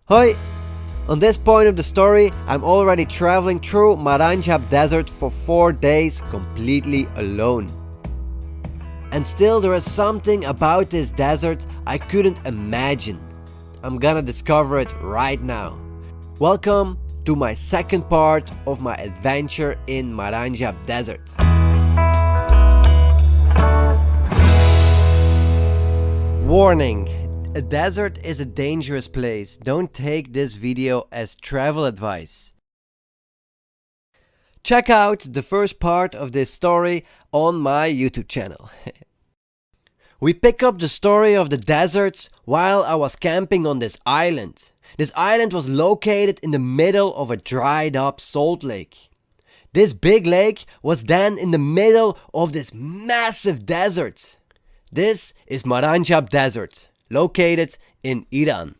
Hoi! On this point of the story, I'm already traveling through Maranjab Desert for 4 days completely alone. And still there is something about this desert I couldn't imagine. I'm gonna discover it right now. Welcome to my second part of my adventure in Maranjab Desert. Warning! A desert is a dangerous place. Don't take this video as travel advice. Check out the first part of this story on my YouTube channel. We pick up the story of the deserts while I was camping on this island. This island was located in the middle of a dried up salt lake. This big lake was then in the middle of this massive desert. This is Maranjab Desert, located in Iran.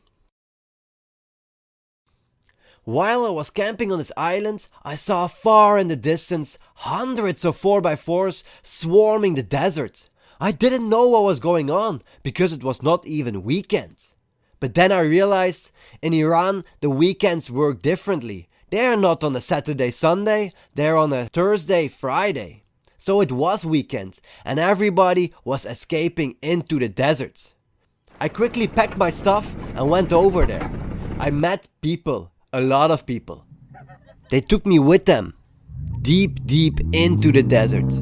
While I was camping on this island, I saw far in the distance hundreds of 4x4s swarming the desert. I didn't know what was going on because it was not even weekend. But then I realized in Iran the weekends work differently. They are not on a Saturday, Sunday, they're on a Thursday, Friday. So it was weekend and everybody was escaping into the desert. I quickly packed my stuff and went over there. I met people, a lot of people. They took me with them, deep into the desert.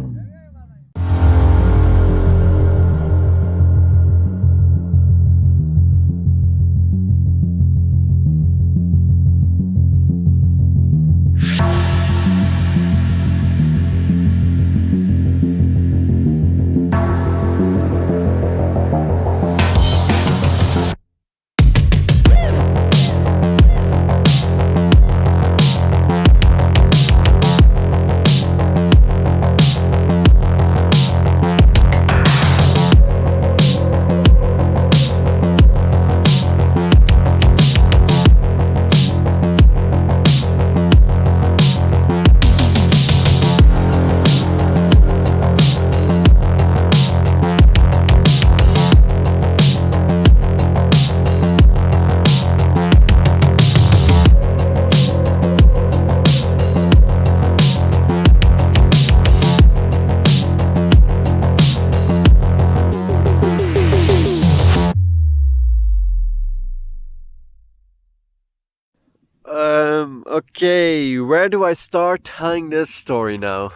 Okay, where do I start telling this story now?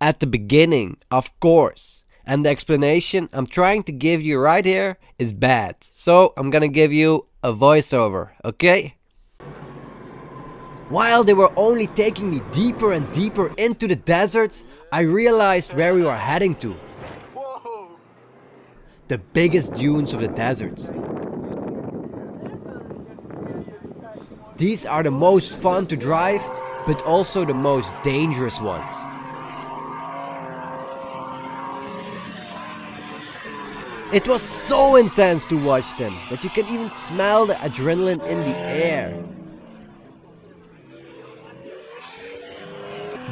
At the beginning, of course. And the explanation I'm trying to give you right here is bad. So I'm gonna give you a voiceover, okay? While they were only taking me deeper and deeper into the desert, I realized where we were heading to. The biggest dunes of the desert. These are the most fun to drive, but also the most dangerous ones. It was so intense to watch them that you can even smell the adrenaline in the air.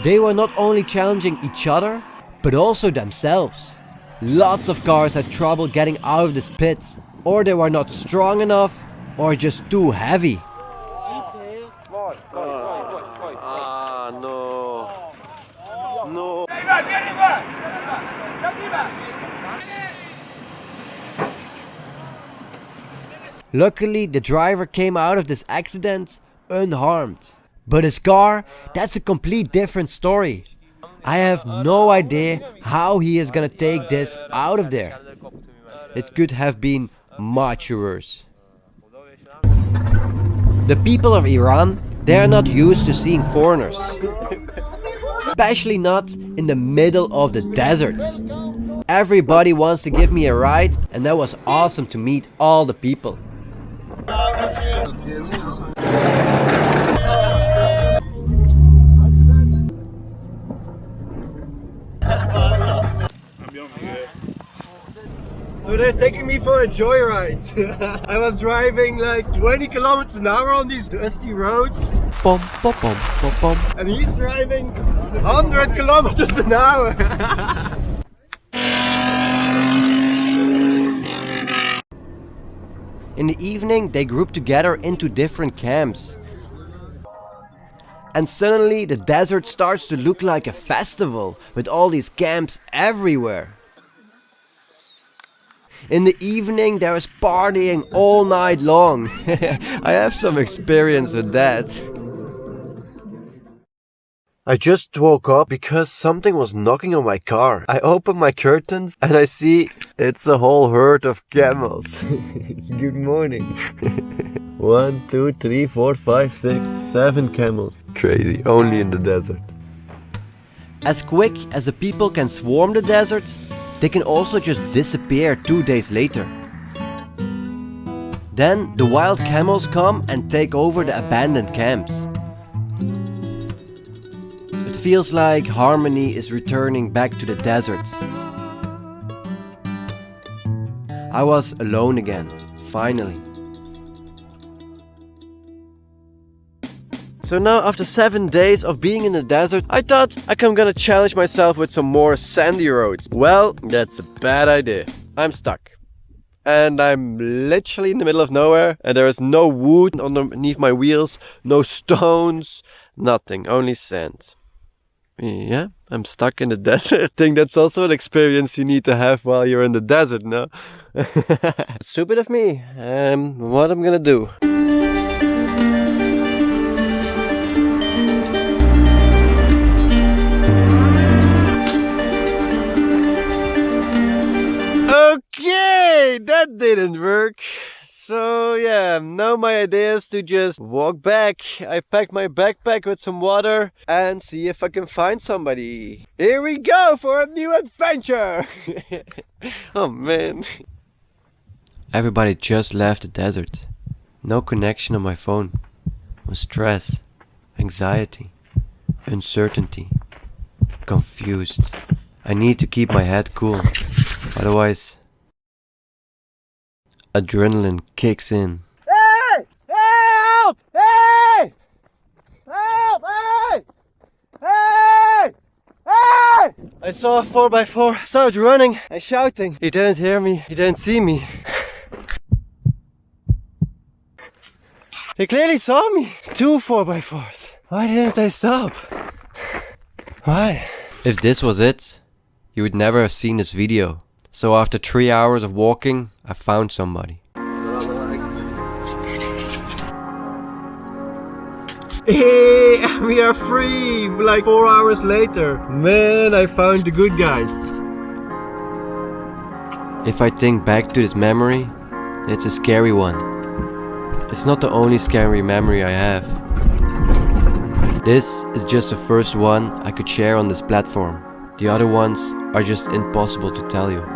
They were not only challenging each other, but also themselves. Lots of cars had trouble getting out of this pit, or they were not strong enough, or just too heavy. No. Luckily, the driver came out of this accident unharmed. But his car, that's a complete different story. I have no idea how he is gonna take this out of there. It could have been much worse. The people of Iran, they are not used to seeing foreigners. Especially not in the middle of the desert. Everybody wants to give me a ride, and that was awesome to meet all the people. So they're taking me for a joyride. I was driving like 20 kilometers an hour on these dusty roads. Bum, bum, bum, bum, bum. And he's driving 100 kilometers an hour. In the evening, they group together into different camps. And suddenly the desert starts to look like a festival with all these camps everywhere. In the evening there is partying all night long. I have some experience with that. I just woke up because something was knocking on my car. I open my curtains and I see it's a whole herd of camels. Good morning. 1, 2, 3, 4, 5, 6, 7 camels. Crazy, only in the desert. As quick as the people can swarm the desert, they can also just disappear 2 days later. Then the wild camels come and take over the abandoned camps. It feels like harmony is returning back to the desert. I was alone again, finally. So now after 7 days of being in the desert, I thought I'm gonna challenge myself with some more sandy roads. Well, that's a bad idea. I'm stuck. And I'm literally in the middle of nowhere and there is no wood underneath my wheels, no stones, nothing, only sand. Yeah, I'm stuck in the desert. I think that's also an experience you need to have while you're in the desert, no? Stupid of me. What I'm gonna do? Okay, that didn't work. So yeah, now my idea is to just walk back. I packed my backpack with some water and see if I can find somebody. Here we go for a new adventure! Oh man. Everybody just left the desert. No connection on my phone. No stress, anxiety, uncertainty, confused. I need to keep my head cool. Otherwise, adrenaline kicks in. Hey! Help! Hey! Help! Hey! Hey! Hey! I saw a 4x4, started running and shouting. He didn't hear me, he didn't see me. He clearly saw me. 2 4x4s. Why didn't I stop? Why? If this was it, you would never have seen this video. So after 3 hours of walking, I found somebody. Hey, we are free! Like 4 hours later. Man, I found the good guys. If I think back to this memory, it's a scary one. It's not the only scary memory I have. This is just the first one I could share on this platform. The other ones are just impossible to tell you.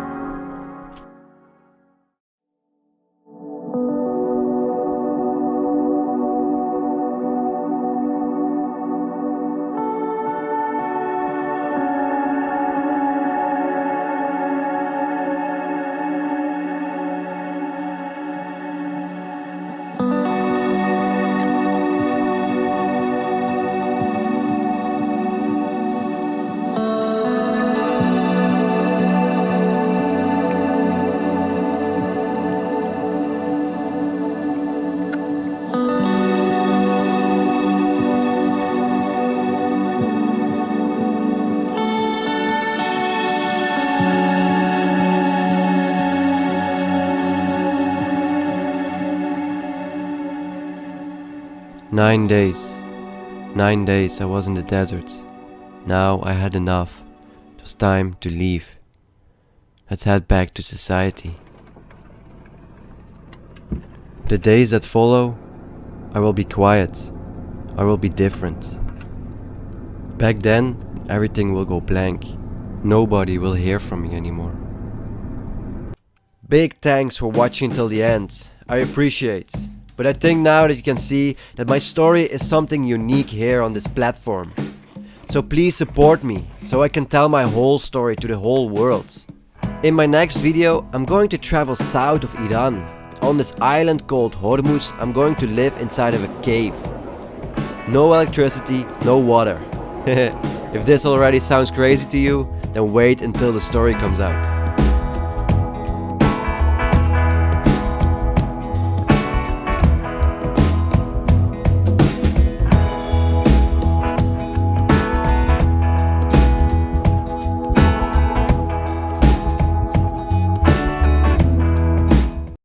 Nine days I was in the desert. Now I had enough. It was time to leave. Let's head back to society. The days that follow, I will be quiet. I will be different. Back then, everything will go blank. Nobody will hear from me anymore. Big thanks for watching till the end. I appreciate. But I think now that you can see that my story is something unique here on this platform. So please support me, so I can tell my whole story to the whole world. In my next video, I'm going to travel south of Iran. On this island called Hormuz, I'm going to live inside of a cave. No electricity, no water. If this already sounds crazy to you, then wait until the story comes out.